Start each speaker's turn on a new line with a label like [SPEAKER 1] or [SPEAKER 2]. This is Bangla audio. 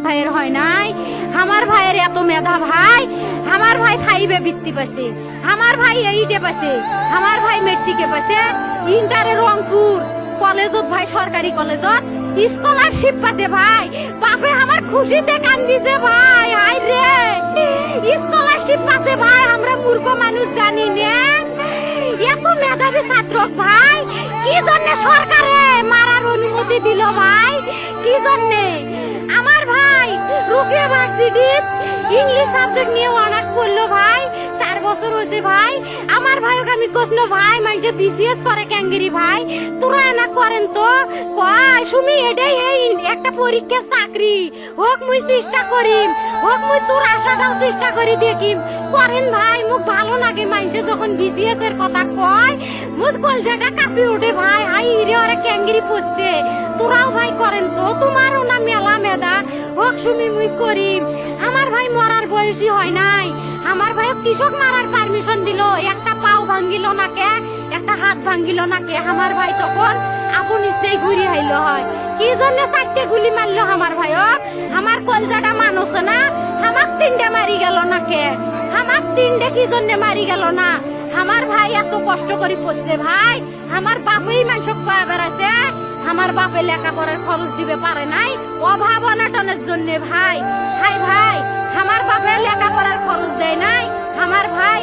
[SPEAKER 1] ভাইয়ের হয় নাই, আমার ভাইয়ের এত মেধা ভাই, আমার ভাই 5 বৃত্তি পাইছে, আমার ভাই 8 পাইছে, আমার ভাই মেট্রিকে পাইছে, ইন্টারে রংপুর কলেজত ভাই সরকারি কলেজত স্কলারশিপ পাতে ভাই, বাপে আমার খুশিতে কান্দিছে ভাই, হাই রে স্কলারশিপ পাতে ভাই, আমরা মূর্খ মানুষ জানি না এত মেধাবী ছাত্র ভাই, কি জন্য সরকারে মারার অনুমতি দিল ভাই, কি জন্য? আমার ভাই রুকিয়া ভার্সিটি ইংলিশ সাবজেক্ট নিয়ে অনার্স করলো ভাই, 4 বছর হয়েছে ভাই, আমার ভাইকে আমি কইল ভাই মানে বিসিএস করে ক্যাঙ্গেরি ভাই, তোরা না করেন তো কয় সুমি এটাই এই একটা পরীক্ষা চাকরি হোক মুই চেষ্টা করিম, হোক মুই তোর আশাটাও চেষ্টা করি দেখিম, করেন ভাই মুখ ভালো লাগে মানুষে যখন বিসিএস এর কথা কয়, মুখ কলজাটা কাঁপি ওঠে ভাই, হাই রে ওরা ক্যাঙ্গেরি পড়ছে, তোরাও ভাই করেন তো, তোমারও না মেলা মেধা, হোক সুমি মুই করিম। আমার ভাই মরার বয়সী হয় নাই, আমার ভাই কৃষক মারার পারমিশন দিল, একটা পাও ভাঙ্গিল না কে, একটা হাত ভাঙ্গিল না কে, আমার ভাই তখন আপন ইচ্ছেই ঘুরি আইলো হয়, কি জন্য 4টে গুলি মারলো আমার ভাইক, আমার কলজাটা মানুষ না, আমার 3টে মারি গেল না কে, আমার 3টে কি জন্য মারি গেল না, আমার ভাই এত কষ্ট করে পড়ছে ভাই, আমার বাপেই মানুষ কয়ে বেড়াচ্ছে, আমার বাপে লেখাপড়ার খরচ দিবে পারে নাই, অভাব অনটনের জন্য ভাই, হাই ভাই আমার বাপে লেখাপড়ার খরচ দেয় নাই, আমার ভাই